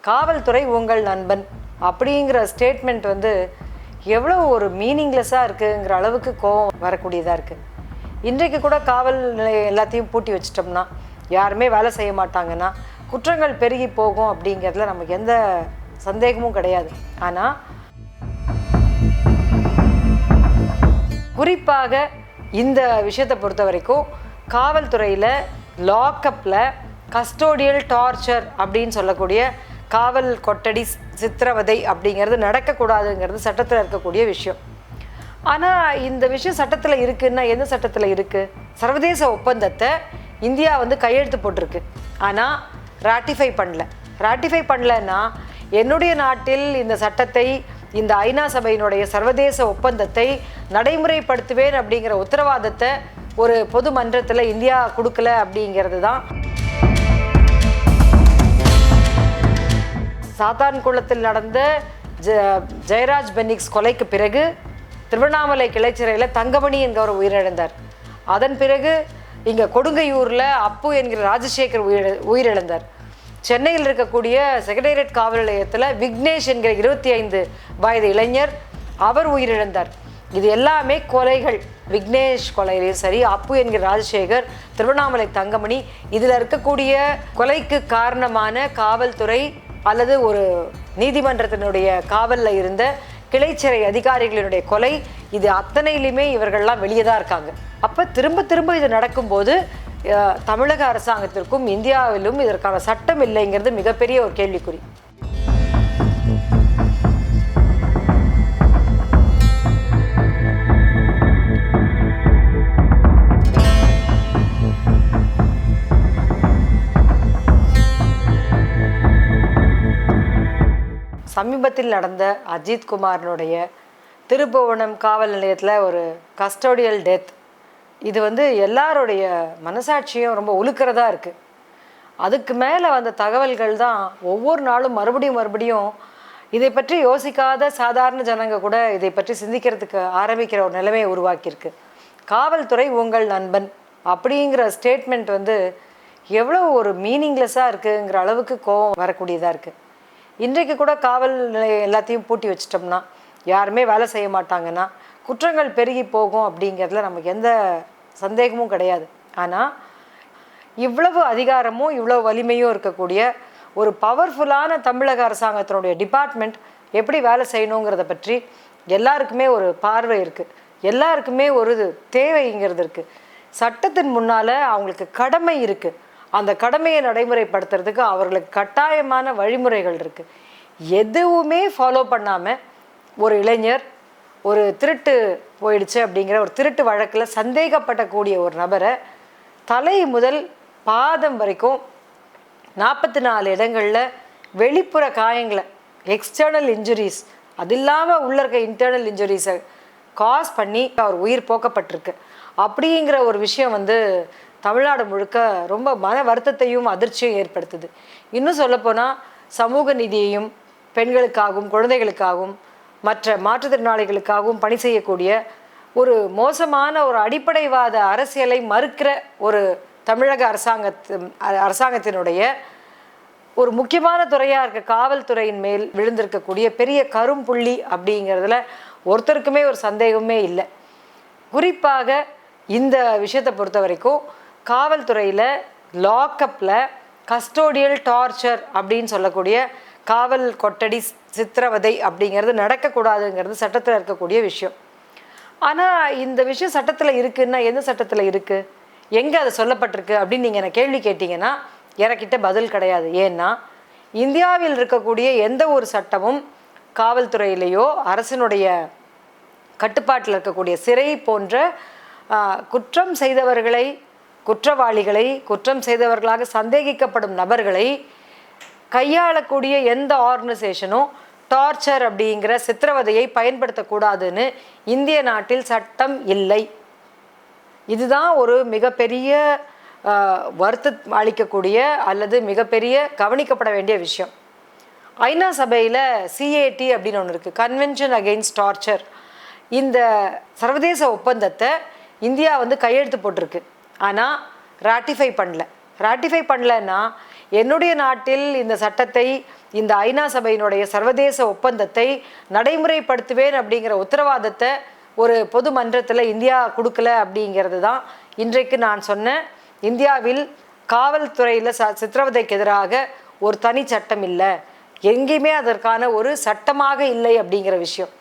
காவல்துறை உங்கள் நண்பன் அப்படிங்கிற ஸ்டேட்மெண்ட் வந்து எவ்வளோ ஒரு மீனிங்லெஸ்ஸாக இருக்குங்கிற அளவுக்கு கோபம் வரக்கூடியதாக இருக்குது. இன்றைக்கு கூட காவல் நிலையம் எல்லாத்தையும் பூட்டி வச்சிட்டோம்னா, யாருமே வேலை செய்ய மாட்டாங்கன்னா குற்றங்கள் பெருகி போகும் அப்படிங்கிறதுல நமக்கு எந்த சந்தேகமும் கிடையாது. ஆனால் குறிப்பாக இந்த விஷயத்தை பொறுத்த வரைக்கும் காவல்துறையில் லாக்கப்பில் கஸ்டோடியல் டார்ச்சர் அப்படின்னு சொல்லக்கூடிய காவல் கொட்டடி சித்திரவதை அப்படிங்கிறது நடக்கக்கூடாதுங்கிறது சட்டத்தில் இருக்கக்கூடிய விஷயம். ஆனால் இந்த விஷயம் சட்டத்தில் இருக்குன்னா எந்த சட்டத்தில் இருக்குது? சர்வதேச ஒப்பந்தத்தை இந்தியா வந்து கையெழுத்து போட்டிருக்கு, ஆனால் ராட்டிஃபை பண்ணலன்னா என்னுடைய நாட்டில் இந்த சட்டத்தை, இந்த ஐநா சபையினுடைய சர்வதேச ஒப்பந்தத்தை நடைமுறைப்படுத்துவேன் அப்படிங்கிற உத்தரவாதத்தை ஒரு பொது மன்றத்தில் இந்தியா கொடுக்கல அப்படிங்கிறது தான். சாத்தான்குளத்தில் நடந்த ஜெயராஜ் பென்னிக்ஸ் கொலைக்கு பிறகு திருவண்ணாமலை கிளைச்சிறையில் தங்கமணி என்கிறவர் உயிரிழந்தார். அதன் பிறகு இங்கே கொடுங்கையூரில் அப்பு என்கிற ராஜசேகர் உயிரிழந்தார். சென்னையில் இருக்கக்கூடிய செக்ரட்டேரியட் காவல் நிலையத்தில் விக்னேஷ் என்கிற 25 வயது இளைஞர் அவர் உயிரிழந்தார். இது எல்லாமே கொலைகள். விக்னேஷ் கொலையிலையும் சரி, அப்பு என்கிற ராஜசேகர், திருவண்ணாமலை தங்கமணி, இதில் இருக்கக்கூடிய கொலைக்கு காரணமான காவல்துறை அல்லது ஒரு நீதிமன்றத்தினுடைய காவலில் இருந்த கிளைச்சிறை அதிகாரிகளினுடைய கொலை, இது அத்தனையிலுமே இவர்கள்லாம் வெளியே தான் இருக்காங்க. அப்போ திரும்ப இது நடக்கும்போது தமிழக அரசாங்கத்திற்கும் இந்தியாவிலும் இதற்கான சட்டம் இல்லைங்கிறது மிகப்பெரிய ஒரு கேள்விக்குறி. சமீபத்தில் நடந்த அஜித்குமாரனுடைய திருப்புவனம் காவல் நிலையத்தில் ஒரு கஸ்டோடியல் டெத், இது வந்து எல்லாருடைய மனசாட்சியும் ரொம்ப உலுக்கிறதா இருக்குது. அதுக்கு மேலே வந்த தகவல்கள் தான் ஒவ்வொரு நாளும் மறுபடியும் இதை பற்றி யோசிக்காத சாதாரண ஜனங்க கூட இதை பற்றி சிந்திக்கிறதுக்கு ஆரம்பிக்கிற ஒரு நிலைமையை உருவாக்கியிருக்கு. காவல்துறை உங்கள் நண்பன் அப்படிங்கிற ஸ்டேட்மெண்ட் வந்து எவ்வளோ ஒரு மீனிங்லெஸ்ஸாக இருக்குங்கிற அளவுக்கு கோபம் வரக்கூடியதாக இருக்குது. இன்றைக்கு கூட காவல் நிலையம் எல்லாத்தையும் பூட்டி வச்சிட்டோம்னா, யாருமே வேலை செய்ய மாட்டாங்கன்னா குற்றங்கள் பெருகி போகும் அப்படிங்கிறதுல நமக்கு எந்த சந்தேகமும் கிடையாது. ஆனால் இவ்வளவு அதிகாரமும் இவ்வளவு வலிமையும் இருக்கக்கூடிய ஒரு பவர்ஃபுல்லான தமிழக அரசாங்கத்தினுடைய டிபார்ட்மெண்ட் எப்படி வேலை செய்யணுங்கிறத பற்றி எல்லாருக்குமே ஒரு பார்வை இருக்குது, எல்லாருக்குமே ஒரு தேவைங்கிறது இருக்குது. சட்டத்தின் முன்னால் அவங்களுக்கு கடமை இருக்குது. அந்த கடமையை நடைமுறைப்படுத்துறதுக்கு அவர்களுக்கு கட்டாயமான வழிமுறைகள் இருக்குது. எதுவுமே ஃபாலோ பண்ணாமல் ஒரு இளைஞர் ஒரு திருட்டு போயிடுச்சு அப்படிங்கிற ஒரு திருட்டு வழக்கில் சந்தேகப்படக்கூடிய ஒரு நபரை தலை முதல் பாதம் வரைக்கும் 44 இடங்களில் வெளிப்புற காயங்களை, எக்ஸ்டர்னல் இன்ஜுரிஸ், அது இல்லாமல் உள்ள இருக்க இன்டர்னல் இன்ஜுரிஸை காஸ் பண்ணி அவர் உயிர் போக்கப்பட்டிருக்கு. அப்படிங்கிற ஒரு விஷயம் வந்து தமிழ்நாடு முழுக்க ரொம்ப மன வருத்தத்தையும் அதிர்ச்சியும் ஏற்படுத்துது. இன்னும் சொல்லப்போனால் சமூக நீதியையும் பெண்களுக்காகவும் குழந்தைகளுக்காகவும் மற்ற மாற்றுத்திறனாளிகளுக்காகவும் பணி செய்யக்கூடிய ஒரு மோசமான ஒரு அடிப்படைவாத அரசியலை மறுக்கிற ஒரு தமிழக அரசாங்கத்தினுடைய ஒரு முக்கியமான துறையாக இருக்க காவல்துறையின் மேல் விழுந்திருக்கக்கூடிய பெரிய கரும்புள்ளி அப்படிங்கிறதுல ஒருத்தருக்குமே ஒரு சந்தேகமே இல்லை. குறிப்பாக இந்த விஷயத்தை பொறுத்த வரைக்கும் காவல்துறையில் லாக்கப்பில் கஸ்டோடியல் டார்ச்சர் அப்படின்னு சொல்லக்கூடிய காவல் கொட்டடி சித்திரவதை அப்படிங்கிறது நடக்கக்கூடாதுங்கிறது சட்டத்தில் இருக்கக்கூடிய விஷயம். ஆனால் இந்த விஷயம் சட்டத்தில் இருக்குன்னா எந்த சட்டத்தில் இருக்குது, எங்கே அது சொல்லப்பட்டிருக்கு அப்படின்னு நீங்கள் என்னை கேள்வி கேட்டிங்கன்னா எனக்கிட்ட பதில் கிடையாது. ஏன்னா இந்தியாவில் இருக்கக்கூடிய எந்த ஒரு சட்டமும் காவல்துறையிலேயோ அரசினுடைய கட்டுப்பாட்டில் இருக்கக்கூடிய சிறை போன்ற குற்றம் செய்தவர்களை, குற்றவாளிகளை, குற்றம் செய்தவர்களாக சந்தேகிக்கப்படும் நபர்களை கையாளக்கூடிய எந்த ஆர்கனைசேஷனும் டார்ச்சர் அப்படிங்கிற சித்திரவதையை பயன்படுத்தக்கூடாதுன்னு இந்திய நாட்டில் சட்டம் இல்லை. இதுதான் ஒரு மிகப்பெரிய வருத்தம் அளிக்கக்கூடிய அல்லது மிகப்பெரிய கவனிக்கப்பட வேண்டிய விஷயம். ஐநா சபையில் CAT அப்படின்னு ஒன்று இருக்குது, கன்வென்ஷன் அகெயின்ஸ்ட் டார்ச்சர். இந்த சர்வதேச ஒப்பந்தத்தை இந்தியா வந்து கையெழுத்து போட்டிருக்கு, ஆனால் ராட்டிஃபை பண்ணலன்னா என்னுடைய நாட்டில் இந்த சட்டத்தை, இந்த ஐநா சபையினுடைய சர்வதேச ஒப்பந்தத்தை நடைமுறைப்படுத்துவேன் அப்படிங்கிற உத்தரவாதத்தை ஒரு பொது மன்றத்தில் இந்தியா கொடுக்கல அப்படிங்கிறது தான் இன்றைக்கு நான் சொன்ன இந்தியாவில் காவல்துறையில் சித்திரவதைக்கு எதிராக ஒரு தனி சட்டம் இல்லை, எங்கேயுமே அதற்கான ஒரு சட்டமாக இல்லை அப்படிங்கிற விஷயம்.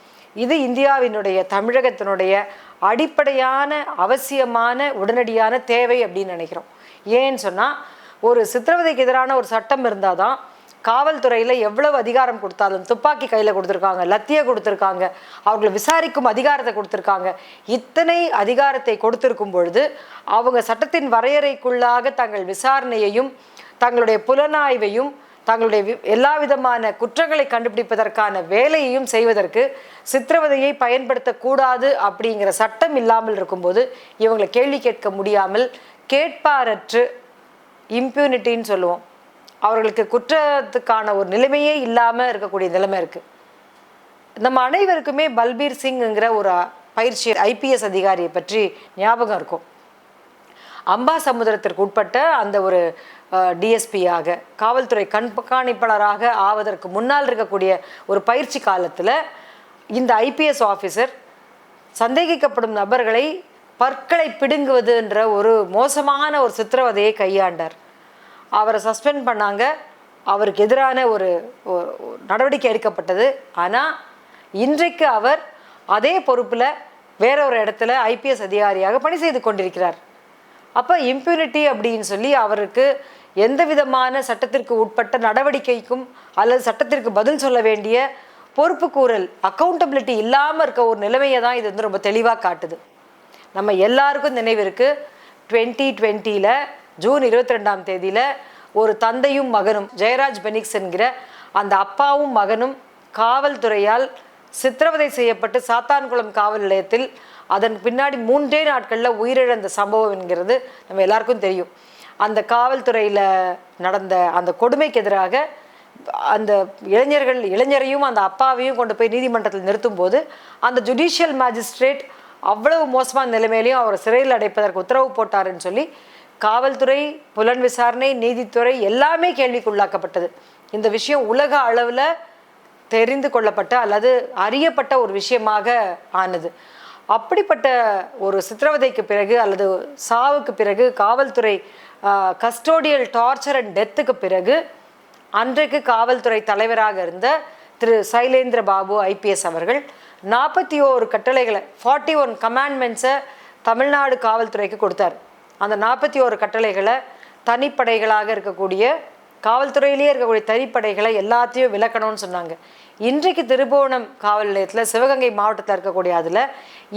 இது இந்தியாவினுடைய தமிழகத்தினுடைய அடிப்படையான அவசியமான உடனடியான தேவை அப்படின்னு நினைக்கிறோம். ஏன்னு சொன்னால் ஒரு சித்திரவதைக்கு எதிரான ஒரு சட்டம் இருந்தால் தான் காவல்துறையில் எவ்வளவு அதிகாரம் கொடுத்தாலும், துப்பாக்கி கையில் கொடுத்துருக்காங்க, லத்தியை கொடுத்துருக்காங்க, அவர்களை விசாரிக்கும் அதிகாரத்தை கொடுத்துருக்காங்க. இத்தனை அதிகாரத்தை கொடுத்திருக்கும் பொழுது அவங்க சட்டத்தின் வரையறைக்குள்ளாக தங்கள் விசாரணையையும் தங்களுடைய புலனாய்வையும் தங்களுடைய எல்லா விதமான குற்றங்களை கண்டுபிடிப்பதற்கான வேலையையும் செய்வதற்கு சித்திரவதையை பயன்படுத்தக்கூடாது அப்படிங்கிற சட்டம் இல்லாமல் இருக்கும்போது இவங்களை கேள்வி கேட்க முடியாமல் கேட்பாரற்று இம்ப்யூனிட்டின்னு சொல்லுவோம், அவர்களுக்கு குற்றத்துக்கான ஒரு நிலைமையே இல்லாமல் இருக்கக்கூடிய நிலைமை இருக்குது. நம்ம அனைவருக்குமே பல்பீர் சிங்ங்கிற ஒரு பயிற்சி ஐபிஎஸ் அதிகாரியை பற்றி ஞாபகம் இருக்கும். அம்பா சமுத்திரத்திற்கு உட்பட்ட அந்த ஒரு டிஎஸ்பியாக காவல்துறை கண்காணிப்பாளராக ஆவதற்கு முன்னால் இருக்கக்கூடிய ஒரு பயிற்சி காலத்தில் இந்த ஐபிஎஸ் ஆஃபீஸர் சந்தேகிக்கப்படும் நபர்களை பற்களை பிடுங்குவதுன்ற ஒரு மோசமான ஒரு சித்திரவதையை கையாண்டார். அவரை சஸ்பெண்ட் பண்ணாங்க, அவருக்கு எதிரான ஒரு நடவடிக்கை எடுக்கப்பட்டது. ஆனால் இன்றைக்கு அவர் அதே பொறுப்பில் வேற ஒரு இடத்துல ஐபிஎஸ் அதிகாரியாக பணி செய்து கொண்டிருக்கிறார். அப்போ இம்ப்யூனிட்டி அப்படின்னு சொல்லி அவருக்கு எந்த விதமான சட்டத்திற்கு உட்பட்ட நடவடிக்கைக்கும் அல்லது சட்டத்திற்கு பதில் சொல்ல வேண்டிய பொறுப்புக்கூறல், அக்கௌண்டபிலிட்டி இல்லாமல் இருக்க ஒரு நிலைமையை தான் இது வந்து ரொம்ப தெளிவாக காட்டுது. நம்ம எல்லாருக்கும் நினைவிருக்கு, 2020 ஜூன் 22ஆம் தேதியில் ஒரு தந்தையும் மகனும், ஜெயராஜ் பெனிக்ஸ் என்கிற அந்த அப்பாவும் மகனும் காவல்துறையால் சித்திரவதை செய்யப்பட்டு சாத்தான்குளம் காவல் நிலையத்தில் அதன் பின்னாடி 3 நாட்களில் உயிரிழந்த சம்பவம் என்கிறது நம்ம எல்லாருக்கும் தெரியும். அந்த காவல்துறையில் நடந்த அந்த கொடுமைக்கு எதிராக அந்த இளைஞரையும் அந்த அப்பாவையும் கொண்டு போய் நீதிமன்றத்தில் நிறுத்தும் போது அந்த ஜுடிஷியல் மேஜிஸ்ட்ரேட் அவ்வளவு மோசமான நிலைமையிலையும் அவரை சிறையில் அடைப்பதற்கு உத்தரவு போட்டாருன்னு சொல்லி காவல்துறை, புலன் விசாரணை, நீதித்துறை எல்லாமே கேள்விக்குள்ளாக்கப்பட்டது. இந்த விஷயம் உலக அளவில் தெரிந்து கொள்ளப்பட்ட அல்லது அறியப்பட்ட ஒரு விஷயமாக ஆனது. அப்படிப்பட்ட ஒரு சித்திரவதைக்கு பிறகு அல்லது சாவுக்கு பிறகு காவல்துறை கஸ்டோடியல் டார்ச்சர் அண்ட் டெத்துக்கு பிறகு அன்றைக்கு காவல்துறை தலைவராக இருந்த திரு சைலேந்திர பாபு ஐபிஎஸ் அவர்கள் 41 கட்டளைகளை 41 கமாண்ட்மெண்ட்ஸை தமிழ்நாடு காவல்துறைக்கு கொடுத்தார். அந்த 41 கட்டளைகளை தனிப்படைகளாக இருக்கக்கூடிய காவல்துறையிலேயே இருக்கக்கூடிய தனிப்படைகளை எல்லாத்தையும் விலக்கணும்னு சொன்னாங்க. இன்றைக்கு திருபுவனம் காவல் நிலையத்தில் சிவகங்கை மாவட்டத்தில் இருக்கக்கூடிய அதில்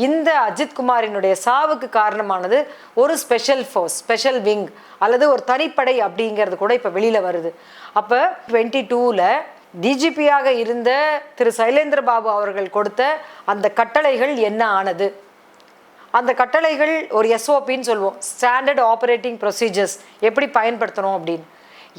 இந்த அஜித்குமாரினுடைய சாவுக்கு காரணமானது ஒரு ஸ்பெஷல் ஃபோர்ஸ், ஸ்பெஷல் விங் அல்லது ஒரு தனிப்படை அப்படிங்கிறது கூட இப்போ வெளியில் வருது. அப்போ 22ல் டிஜிபியாக இருந்த திரு சைலேந்திர பாபு அவர்கள் கொடுத்த அந்த கட்டளைகள் என்ன ஆனது? அந்த கட்டளைகள் ஒரு எஸ்ஓபின்னு சொல்லுவோம், ஸ்டாண்டர்ட் ஆப்ரேட்டிங் ப்ரொசீஜர்ஸ், எப்படி பயன்படுத்தணும் அப்படின்னு.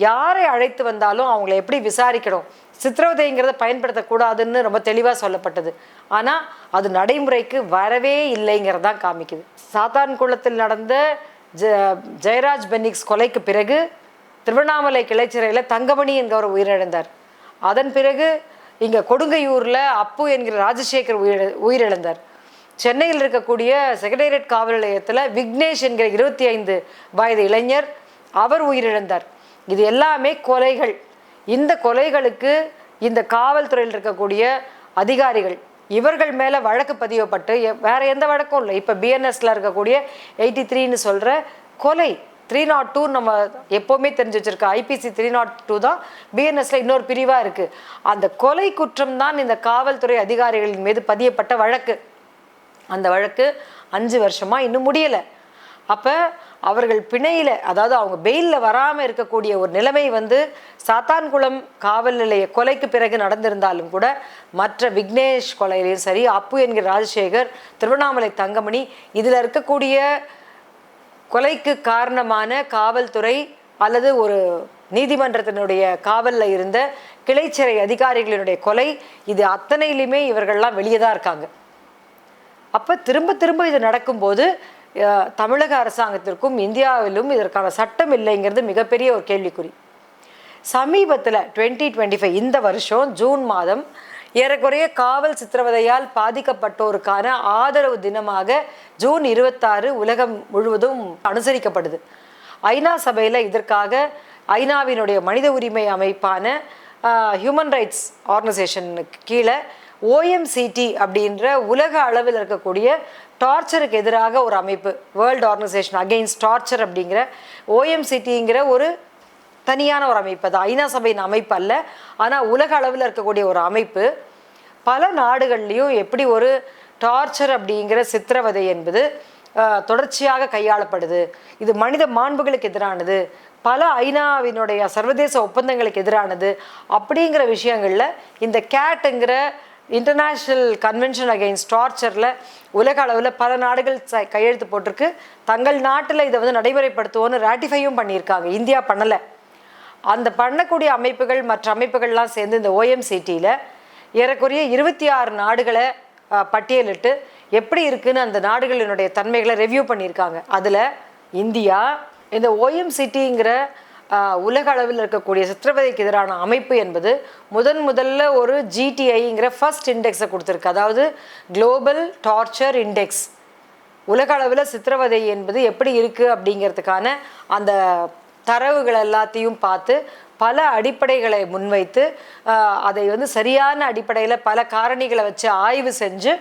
யாரை அழைத்து வந்தாலும் அவங்கள எப்படி விசாரிக்கணும், சித்திரவதைங்கிறத பயன்படுத்தக்கூடாதுன்னு ரொம்ப தெளிவாக சொல்லப்பட்டது. ஆனால் அது நடைமுறைக்கு வரவே இல்லைங்கிறதான் காமிக்குது. சாத்தான்குளத்தில் நடந்த ஜெயராஜ் பெனிக்ஸ் கொலைக்கு பிறகு திருவண்ணாமலை கிளைச்சிறையில் தங்கமணி என்கிறவர் உயிரிழந்தார். அதன் பிறகு இங்கே கொடுங்கையூரில் அப்பு என்கிற ராஜசேகர் உயிரிழந்தார். சென்னையில் இருக்கக்கூடிய செக்ரட்டேரியட் காவல் நிலையத்தில் விக்னேஷ் என்கிற 25 வயது இளைஞர் அவர் உயிரிழந்தார். இது எல்லாமே கொலைகள். இந்த கொலைகளுக்கு இந்த காவல்துறையில் இருக்கக்கூடிய அதிகாரிகள் இவர்கள் மேலே வழக்கு பதியப்பட்டு வேற எந்த வழக்கும் இல்லை. இப்போ பிஎன்எஸ்ல இருக்கக்கூடிய 83ன்னு சொல்கிற கொலை 302 நம்ம எப்போவுமே தெரிஞ்சு வச்சிருக்க ஐபிசி 302 தான் பிஎன்எஸ்ல இன்னொரு பிரிவாக இருக்குது. அந்த கொலை குற்றம் தான் இந்த காவல்துறை அதிகாரிகளின் மீது பதியப்பட்ட வழக்கு. அந்த வழக்கு 5 வருஷமாக இன்னும் முடியலை. அப்போ அவர்கள் பிணையில், அதாவது அவங்க பெயிலில் வராமல் இருக்கக்கூடிய ஒரு நிலைமை வந்து சாத்தான்குளம் காவல் நிலைய கொலைக்கு பிறகு நடந்திருந்தாலும் கூட மற்ற விக்னேஷ் கொலையிலையும் சரி, அப்பு என்கிற ராஜசேகர், திருவண்ணாமலை தங்கமணி, இதில் இருக்கக்கூடிய கொலைக்கு காரணமான காவல்துறை அல்லது ஒரு நீதிமன்றத்தினுடைய காவலில் இருந்த கிளைச்சிறை அதிகாரிகளினுடைய கொலை, இது அத்தனையிலுமே இவர்கள்லாம் வெளியே தான் இருக்காங்க. அப்போ திரும்ப திரும்ப இது நடக்கும்போது தமிழக அரசாங்கத்திற்கும் இந்தியாவிலும் இதற்கான சட்டம் இல்லைங்கிறது மிகப்பெரிய ஒரு கேள்விக்குறி. சமீபத்தில் 2025 இந்த வருஷம் ஜூன் மாதம் ஏறக்குறைய காவல் சித்திரவதையால் பாதிக்கப்பட்டோருக்கான ஆதரவு தினமாக ஜூன் 26 உலகம் முழுவதும் அனுசரிக்கப்படுது. ஐநா சபையில் இதற்காக ஐநாவினுடைய மனித உரிமை அமைப்பான ஹியூமன் ரைட்ஸ் ஆர்கனைசேஷனுக்கு கீழே OMCT அப்படின்ற உலக அளவில் இருக்கக்கூடிய டார்ச்சருக்கு எதிராக ஒரு அமைப்பு, வேர்ல்டு ஆர்கனைசேஷன் அகெயின்ஸ்ட் டார்ச்சர் அப்படிங்கிற OMCTங்கிற ஒரு தனியான ஒரு அமைப்பு. அது ஐநா சபையின் அமைப்பு அல்ல, ஆனால் உலக அளவில் இருக்கக்கூடிய ஒரு அமைப்பு பல நாடுகள்லையும் எப்படி ஒரு டார்ச்சர் அப்படிங்கிற சித்திரவதை என்பது தொடர்ச்சியாக கையாளப்படுது, இது மனித மாண்புகளுக்கு எதிரானது, பல ஐநாவினுடைய சர்வதேச ஒப்பந்தங்களுக்கு எதிரானது அப்படிங்கிற விஷயங்களில் இந்த கேட்டுங்கிற இன்டர்நேஷ்னல் கன்வென்ஷன் அகெயின்ஸ்ட் டார்ச்சரில் உலக அளவில் பல நாடுகள் கையெழுத்து போட்டிருக்கு. தங்கள் நாட்டில் இதை வந்து நடைமுறைப்படுத்துவோன்னு ராட்டிஃபையும் பண்ணியிருக்காங்க. இந்தியா பண்ணலை. அந்த பண்ணக்கூடிய அமைப்புகள் மற்ற அமைப்புகள்லாம் சேர்ந்து இந்த OMCTயில் ஏறக்குறைய 26 நாடுகளை பட்டியலிட்டு எப்படி இருக்குன்னு அந்த நாடுகளினுடைய தன்மைகளை ரிவ்யூ பண்ணியிருக்காங்க. அதில் இந்தியா இந்த OMCTங்கிற உலக அளவில் இருக்கக்கூடிய சித்திரவதைக்கு எதிரான அமைப்பு என்பது முதல்ல ஒரு GTIங்கிற ஃபர்ஸ்ட் இண்டெக்ஸை கொடுத்துருக்கு. அதாவது குளோபல் டார்ச்சர் இண்டெக்ஸ், உலக அளவில் சித்திரவதை என்பது எப்படி இருக்குது அப்படிங்கிறதுக்கான அந்த தரவுகள் எல்லாத்தையும் பார்த்து பல அடிப்படைகளை முன்வைத்து அதை வந்து சரியான அடிப்படையில் பல காரணிகளை வச்சு ஆய்வு செஞ்சு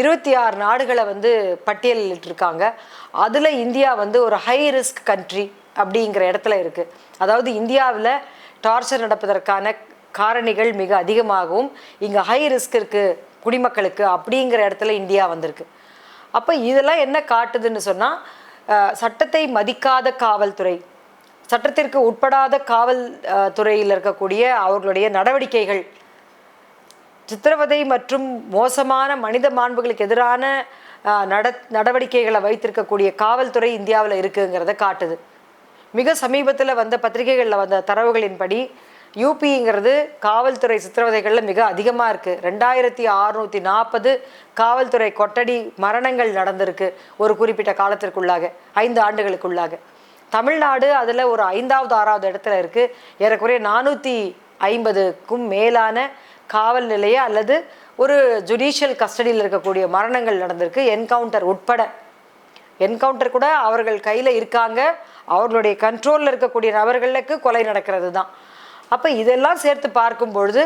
26 நாடுகளை வந்து பட்டியலிட்டிருக்காங்க. அதில் இந்தியா வந்து ஒரு ஹை ரிஸ்க் கண்ட்ரி அப்படிங்கிற இடத்துல இருக்குது. அதாவது இந்தியாவில் டார்ச்சர் நடப்பதற்கான காரணிகள் மிக அதிகமாகவும் இங்கே ஹை ரிஸ்க் இருக்குது குடிமக்களுக்கு அப்படிங்கிற இடத்துல இந்தியா வந்திருக்கு. அப்போ இதெல்லாம் என்ன காட்டுதுன்னு சொன்னால், சட்டத்தை மதிக்காத காவல்துறை, சட்டத்திற்கு உட்படாத காவல் துறையில் இருக்கக்கூடிய அவர்களுடைய நடவடிக்கைகள், சித்திரவதை மற்றும் மோசமான மனித மாண்புகளுக்கு எதிரான நடவடிக்கைகளை வைத்திருக்கக்கூடிய காவல்துறை இந்தியாவில் இருக்குங்கிறத காட்டுது. மிக சமீபத்தில் வந்த பத்திரிகைகளில் வந்த தரவுகளின்படி யூபிங்கிறது காவல்துறை சித்திரவதைகளில் மிக அதிகமாக இருக்குது. 2640 காவல்துறை கொட்டடி மரணங்கள் நடந்திருக்கு ஒரு குறிப்பிட்ட காலத்திற்குள்ளாக, 5 ஆண்டுகளுக்குள்ளாக. தமிழ்நாடு அதில் ஒரு 5வது 6வது இடத்துல இருக்குது. ஏறக்குறைய 450க்கும் மேலான காவல் நிலைய அல்லது ஒரு ஜுடிஷியல் கஸ்டடியில் இருக்கக்கூடிய மரணங்கள் நடந்திருக்கு, என்கவுண்டர் உட்பட. என்கவுண்டர் கூட அவர்கள் கையில் இருக்காங்க, அவர்களுடைய கண்ட்ரோலில் இருக்கக்கூடிய நபர்களுக்கு கொலை நடக்கிறது தான். அப்போ இதெல்லாம் சேர்த்து பார்க்கும் பொழுது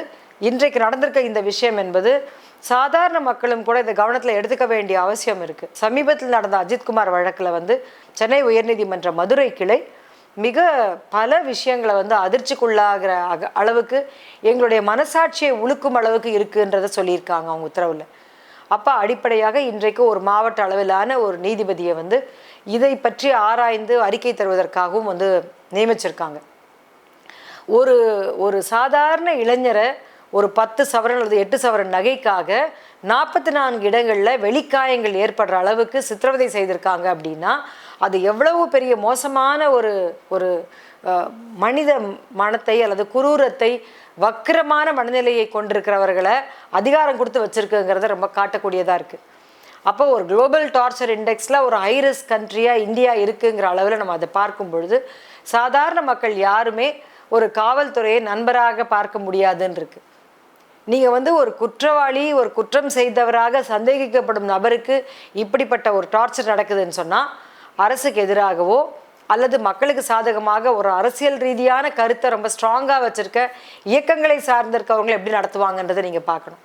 இன்றைக்கு நடந்திருக்க இந்த விஷயம் என்பது சாதாரண மக்களும் கூட இதை கவனத்தில் எடுத்துக்க வேண்டிய அவசியம் இருக்குது. சமீபத்தில் நடந்த அஜித்குமார் வழக்கில் வந்து சென்னை உயர்நீதிமன்ற மதுரை கிளை மிக பல விஷயங்களை வந்து அதிர்ச்சிக்குள்ளாகிற அளவுக்கு எங்களுடைய மனசாட்சியை உழுக்கும் அளவுக்கு இருக்குன்றதை சொல்லியிருக்காங்க அவங்க உத்தரவில். அப்போ அடிப்படையாக இன்றைக்கு ஒரு மாவட்ட அளவிலான ஒரு நீதிபதியை வந்து இதை பற்றி ஆராய்ந்து அறிக்கை தருவதற்காகவும் வந்து நியமிச்சிருக்காங்க. ஒரு சாதாரண இளைஞரை ஒரு 10 சவரன் அல்லது 8 சவரன் நகைக்காக 44 இடங்களில் வெளிக்காயங்கள் ஏற்படுற அளவுக்கு சித்திரவதை செய்திருக்காங்க அப்படின்னா அது எவ்வளவு பெரிய மோசமான ஒரு மனித மனத்தை அல்லது குரூரத்தை, வக்கிரமான மனநிலையை கொண்டிருக்கிறவர்களை அதிகாரம் கொடுத்து வச்சிருக்குங்கிறத ரொம்ப காட்டக்கூடியதாக இருக்குது. அப்போ ஒரு குளோபல் டார்ச்சர் இண்டெக்ஸில் ஒரு ஹை ரிஸ்க் கண்ட்ரியாக இந்தியா இருக்குங்கிற அளவில் நம்ம அதை பார்க்கும் பொழுது சாதாரண மக்கள் யாருமே ஒரு காவல்துறையை நண்பராக பார்க்க முடியாதுன்னு இருக்கு. நீங்கள் வந்து ஒரு குற்றவாளி, ஒரு குற்றம் செய்தவராக சந்தேகிக்கப்படும் நபருக்கு இப்படிப்பட்ட ஒரு டார்ச்சர் நடக்குதுன்னு சொன்னால் அரசுக்கு எதிராகவோ அல்லது மக்களுக்கு சாதகமாக ஒரு அரசியல் ரீதியான கருத்தை ரொம்ப ஸ்ட்ராங்காக வச்சுருக்க இயக்கங்களை சார்ந்திருக்கவங்களை எப்படி நடத்துவாங்கன்றதை நீங்கள் பார்க்கணும்.